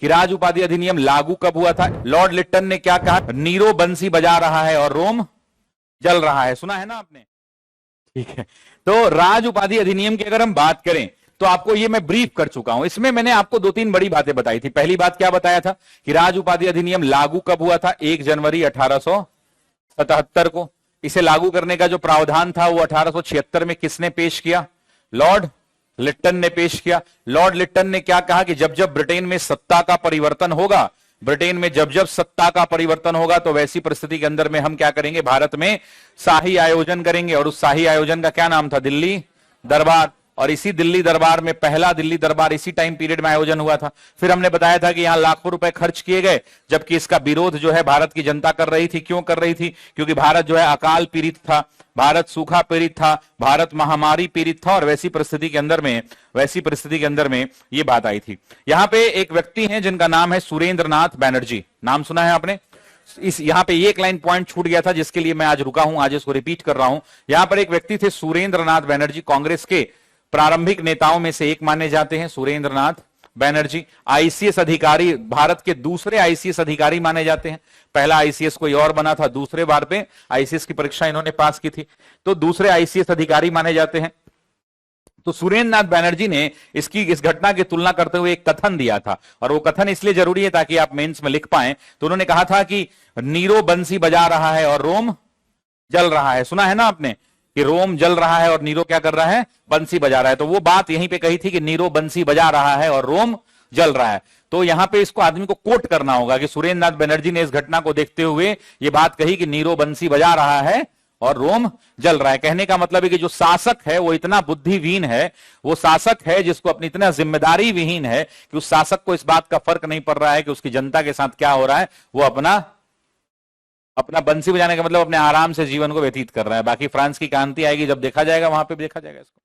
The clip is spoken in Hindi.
कि राज उपाधि अधिनियम लागू कब हुआ था? लॉर्ड लिट्टन ने क्या कहा? नीरो बंसी बजा रहा है और रोम जल रहा है। सुना है ना आपने? ठीक है, तो राज उपाधि अधिनियम की अगर हम बात करें तो आपको ये मैं ब्रीफ कर चुका हूं। इसमें मैंने आपको दो तीन बड़ी बातें बताई थी। पहली बात क्या बताया था कि राज उपाधि अधिनियम लागू कब हुआ था? 1 जनवरी 1877 को। इसे लागू करने का जो प्रावधान था वो 1876 में किसने पेश किया? लॉर्ड लिट्टन ने पेश किया। लॉर्ड लिट्टन ने क्या कहा कि जब जब ब्रिटेन में सत्ता का परिवर्तन होगा, ब्रिटेन में जब जब सत्ता का परिवर्तन होगा तो वैसी परिस्थिति के अंदर में हम क्या करेंगे? भारत में शाही आयोजन करेंगे। और उस शाही आयोजन का क्या नाम था? दिल्ली दरबार। और इसी दिल्ली दरबार में पहला दिल्ली दरबार इसी टाइम पीरियड में आयोजन हुआ था। फिर हमने बताया था कि यहां लाखों रुपए खर्च किए गए, जबकि इसका विरोध जो है भारत की जनता कर रही थी। क्यों कर रही थी? क्योंकि भारत जो है अकाल पीड़ित था, भारत सूखा पीड़ित था, भारत महामारी पीड़ित था। और वैसी परिस्थिति के अंदर में ये बात आई थी। यहां पे एक व्यक्ति हैं जिनका नाम है सुरेंद्रनाथ बैनर्जी। नाम सुना है आपने? इस यहां पे एक लाइन पॉइंट छूट गया था जिसके लिए मैं आज रुका हूं, आज इसको रिपीट कर रहा हूं। यहां पर एक व्यक्ति थे सुरेंद्रनाथ बैनर्जी, कांग्रेस के प्रारंभिक नेताओं में से एक माने जाते हैं सुरेंद्रनाथ बैनर्जी। आईसीएस अधिकारी, भारत के दूसरे आईसीएस अधिकारी माने जाते हैं। पहला आईसीएस कोई और बना था, दूसरे बार पे आईसीएस की परीक्षा इन्होंने पास की थी, तो दूसरे आईसीएस अधिकारी माने जाते हैं। तो सुरेंद्रनाथ बैनर्जी ने इस घटना की तुलना करते हुए एक कथन दिया था, और वो कथन इसलिए जरूरी है ताकि आप मेंस में लिख पाएं। तो उन्होंने कहा था कि नीरो बंसी बजा रहा है और रोम जल रहा है। सुना है ना आपने कि रोम जल रहा है और नीरो क्या कर रहा है? बंसी बजा रहा है। तो वो बात यहीं पे कही थी कि नीरो बंसी बजा रहा है और रोम जल रहा है। तो यहां पे इसको आदमी को कोट करना होगा कि सुरेंद्रनाथ बैनर्जी ने इस घटना को देखते हुए ये बात कही कि नीरो बंसी बजा रहा है और रोम जल रहा है। कहने का मतलब है कि जो शासक है वो इतना बुद्धिहीन है, वो शासक है जिसको अपनी इतना जिम्मेदारी विहीन है कि उस शासक को इस बात का फर्क नहीं पड़ रहा है कि उसकी जनता के साथ क्या हो रहा है। वो अपना बंसी बजाने का मतलब अपने आराम से जीवन को व्यतीत कर रहा है। बाकी फ्रांस की क्रांति आएगी, जब देखा जाएगा, वहां पे देखा जाएगा इसको।